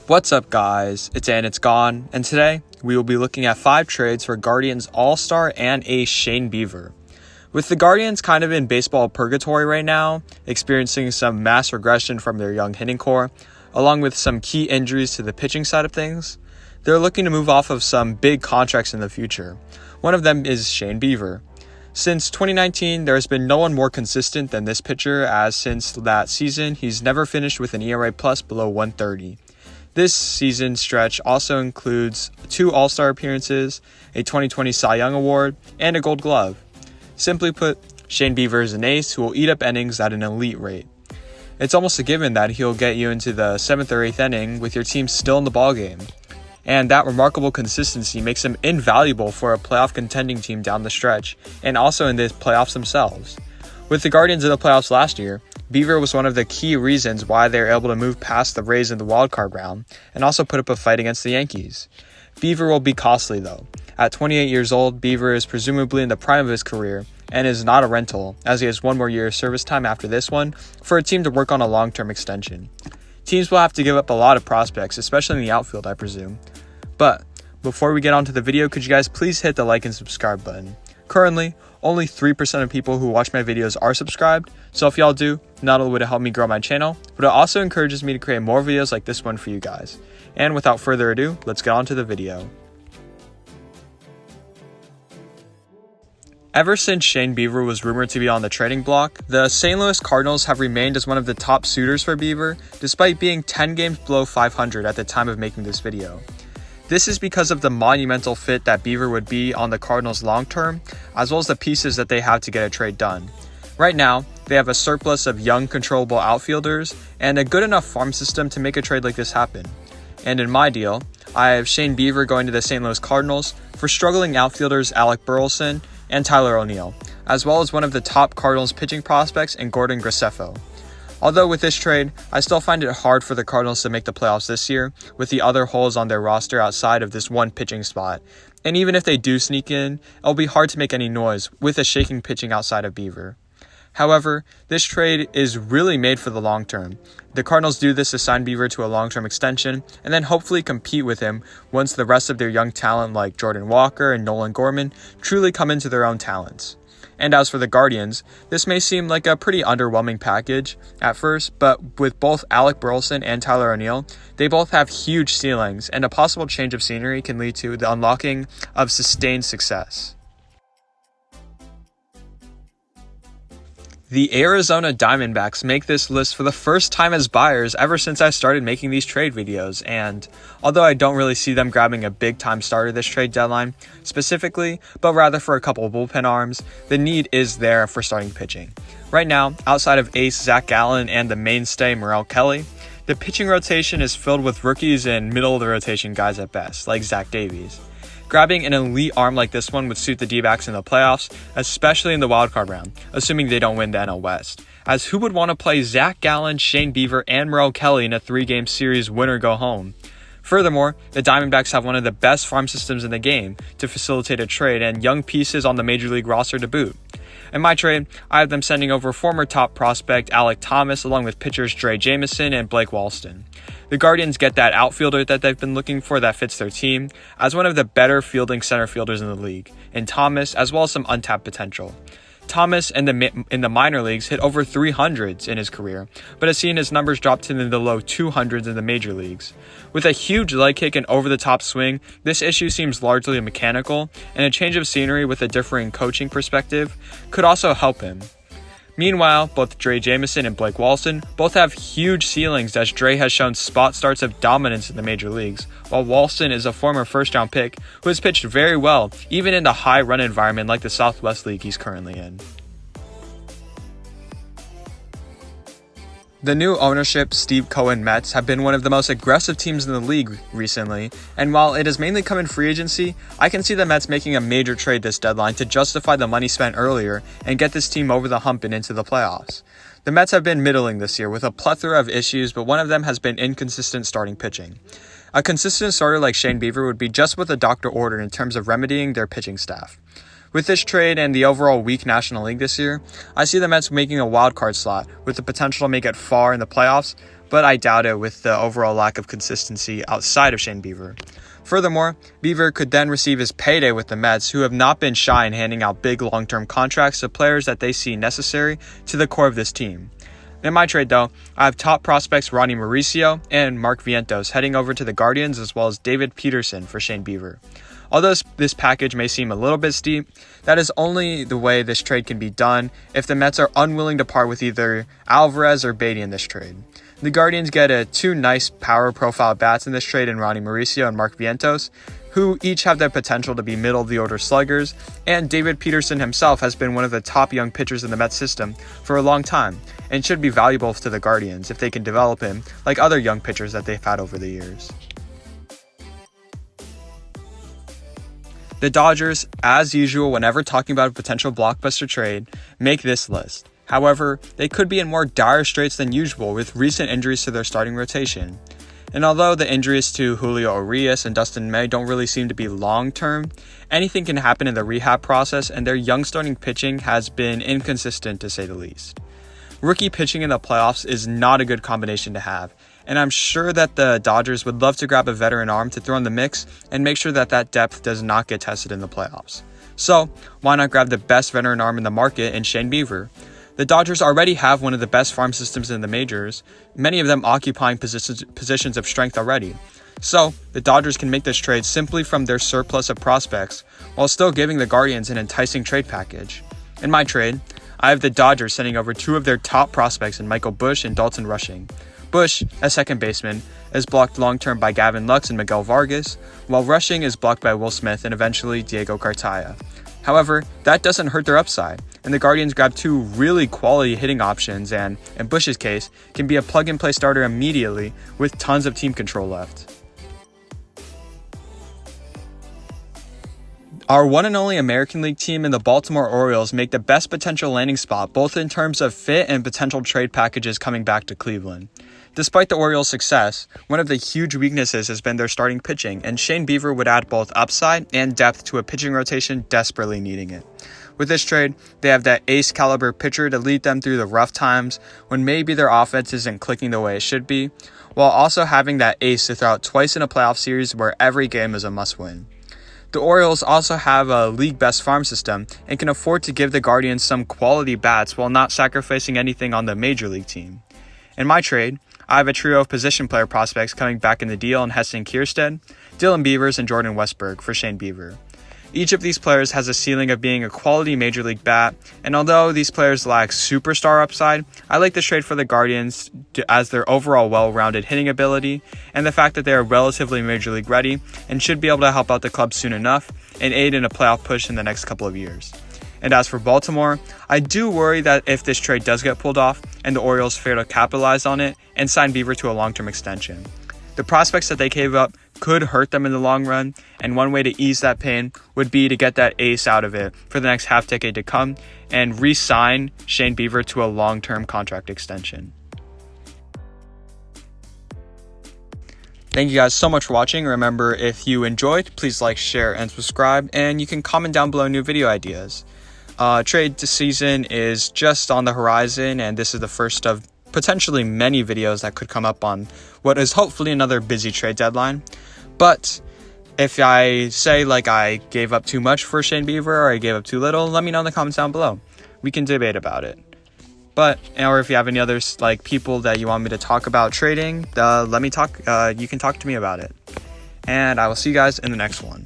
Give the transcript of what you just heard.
What's up guys, it's And It's Gone, and today we will be looking at 5 trades for Guardians All-Star and ace Shane Bieber. With the Guardians kind of in baseball purgatory right now, experiencing some mass regression from their young hitting core, along with some key injuries to the pitching side of things, they're looking to move off of some big contracts in the future. One of them is Shane Bieber. Since 2019, there has been no one more consistent than this pitcher, as since that season, he's never finished with an ERA plus below 130. This season stretch also includes 2 All-Star appearances, a 2020 Cy Young Award, and a Gold Glove. Simply put, Shane Bieber is an ace who will eat up innings at an elite rate. It's almost a given that he'll get you into the 7th or 8th inning with your team still in the ballgame. And that remarkable consistency makes him invaluable for a playoff contending team down the stretch, and also in the playoffs themselves. With the Guardians in the playoffs last year, Bieber was one of the key reasons why they were able to move past the Rays in the wildcard round, and also put up a fight against the Yankees. Bieber will be costly though. At 28 years old, Bieber is presumably in the prime of his career, and is not a rental, as he has one more year of service time after this one, for a team to work on a long-term extension. Teams will have to give up a lot of prospects, especially in the outfield, I presume. But, before we get on to the video, could you guys please hit the like and subscribe button. Currently, only 3% of people who watch my videos are subscribed, so if y'all do, not only would it help me grow my channel, but it also encourages me to create more videos like this one for you guys. And without further ado, let's get on to the video. Ever since Shane Bieber was rumored to be on the trading block, the St. Louis Cardinals have remained as one of the top suitors for Bieber, despite being 10 games below 500 at the time of making this video. This is because of the monumental fit that Bieber would be on the Cardinals long term, as well as the pieces that they have to get a trade done. Right now, they have a surplus of young, controllable outfielders, and a good enough farm system to make a trade like this happen. And in my deal, I have Shane Bieber going to the St. Louis Cardinals for struggling outfielders Alec Burleson and Tyler O'Neill, as well as one of the top Cardinals pitching prospects in Gordon Graceffo. Although with this trade, I still find it hard for the Cardinals to make the playoffs this year, with the other holes on their roster outside of this one pitching spot. And even if they do sneak in, it'll be hard to make any noise with a shaking pitching outside of Bieber. However, this trade is really made for the long term. The Cardinals do this to sign Bieber to a long-term extension, and then hopefully compete with him once the rest of their young talent like Jordan Walker and Nolan Gorman truly come into their own talents. And as for the Guardians, this may seem like a pretty underwhelming package at first, but with both Alec Burleson and Tyler O'Neill, they both have huge ceilings, and a possible change of scenery can lead to the unlocking of sustained success. The Arizona Diamondbacks make this list for the first time as buyers ever since I started making these trade videos, and although I don't really see them grabbing a big time starter this trade deadline specifically, but rather for a couple of bullpen arms, the need is there for starting pitching. Right now, outside of ace Zach Gallen and the mainstay Merrill Kelly, the pitching rotation is filled with rookies and middle of the rotation guys at best, like Zach Davies. Grabbing an elite arm like this one would suit the D-backs in the playoffs, especially in the wildcard round, assuming they don't win the NL West. As who would want to play Zach Gallen, Shane Bieber, and Merrill Kelly in a 3-game series win or go home? Furthermore, the Diamondbacks have one of the best farm systems in the game to facilitate a trade and young pieces on the major league roster to boot. In my trade, I have them sending over former top prospect Alec Thomas along with pitchers Dre Jameson and Blake Walston. The Guardians get that outfielder that they've been looking for that fits their team, as one of the better fielding center fielders in the league, and Thomas, as well as some untapped potential. Thomas in the minor leagues hit over 300s in his career, but has seen his numbers drop to the low 200s in the major leagues. With a huge leg kick and over-the-top swing, this issue seems largely mechanical, and a change of scenery with a differing coaching perspective could also help him. Meanwhile, both Dre Jameson and Blake Walston both have huge ceilings, as Dre has shown spot starts of dominance in the major leagues, while Walston is a former first-round pick who has pitched very well, even in the high-run environment like the Southwest League he's currently in. The new ownership Steve Cohen Mets have been one of the most aggressive teams in the league recently, and while it has mainly come in free agency, I can see the Mets making a major trade this deadline to justify the money spent earlier and get this team over the hump and into the playoffs. The Mets have been middling this year with a plethora of issues, but one of them has been inconsistent starting pitching. A consistent starter like Shane Bieber would be just what the doctor ordered in terms of remedying their pitching staff. With this trade and the overall weak National League this year, I see the Mets making a wild card slot with the potential to make it far in the playoffs, but I doubt it with the overall lack of consistency outside of Shane Bieber. Furthermore, Bieber could then receive his payday with the Mets, who have not been shy in handing out big long-term contracts to players that they see necessary to the core of this team. In my trade, though, I have top prospects Ronnie Mauricio and Mark Vientos heading over to the Guardians, as well as David Peterson for Shane Bieber. Although this package may seem a little bit steep, that is only the way this trade can be done if the Mets are unwilling to part with either Alvarez or Beatty in this trade. The Guardians get two nice power profile bats in this trade in Ronnie Mauricio and Mark Vientos, who each have the potential to be middle of the order sluggers, and David Peterson himself has been one of the top young pitchers in the Mets system for a long time, and should be valuable to the Guardians if they can develop him like other young pitchers that they've had over the years. The Dodgers, as usual whenever talking about a potential blockbuster trade, make this list. However, they could be in more dire straits than usual with recent injuries to their starting rotation. And although the injuries to Julio Urias and Dustin May don't really seem to be long-term, anything can happen in the rehab process, and their young starting pitching has been inconsistent to say the least. Rookie pitching in the playoffs is not a good combination to have, and I'm sure that the Dodgers would love to grab a veteran arm to throw in the mix and make sure that that depth does not get tested in the playoffs. So, why not grab the best veteran arm in the market in Shane Bieber? The Dodgers already have one of the best farm systems in the majors, many of them occupying positions of strength already. So, the Dodgers can make this trade simply from their surplus of prospects, while still giving the Guardians an enticing trade package. In my trade, I have the Dodgers sending over two of their top prospects in Michael Busch and Dalton Rushing. Busch, a second baseman, is blocked long-term by Gavin Lux and Miguel Vargas, while Rushing is blocked by Will Smith and eventually Diego Cartaya. However, that doesn't hurt their upside, and the Guardians grab two really quality hitting options and, in Busch's case, can be a plug-and-play starter immediately with tons of team control left. Our one and only American League team in the Baltimore Orioles make the best potential landing spot both in terms of fit and potential trade packages coming back to Cleveland. Despite the Orioles' success, one of the huge weaknesses has been their starting pitching, and Shane Bieber would add both upside and depth to a pitching rotation desperately needing it. With this trade, they have that ace-caliber pitcher to lead them through the rough times when maybe their offense isn't clicking the way it should be, while also having that ace to throw out twice in a playoff series where every game is a must-win. The Orioles also have a league-best farm system and can afford to give the Guardians some quality bats while not sacrificing anything on the major league team. In my trade, I have a trio of position player prospects coming back in the deal in Heston Kjerstad, Dylan Beavers, and Jordan Westberg for Shane Bieber. Each of these players has a ceiling of being a quality major league bat, and although these players lack superstar upside, I like this trade for the Guardians as their overall well-rounded hitting ability and the fact that they are relatively major league ready and should be able to help out the club soon enough and aid in a playoff push in the next couple of years. And as for Baltimore, I do worry that if this trade does get pulled off and the Orioles fail to capitalize on it and sign Bieber to a long-term extension, the prospects that they gave up could hurt them in the long run, and one way to ease that pain would be to get that ace out of it for the next half decade to come and re-sign Shane Bieber to a long-term contract extension. Thank you guys so much for watching. Remember, if you enjoyed, please like, share, and subscribe, and you can comment down below new video ideas. Trade season is just on the horizon, and this is the first of potentially many videos that could come up on what is hopefully another busy trade deadline. But if I say like I gave up too much for Shane Bieber or I gave up too little, let me know in the comments down below. We can debate about it. But, or if you have any other like people that you want me to talk about trading, let me talk. You can talk to me about it. And I will see you guys in the next one.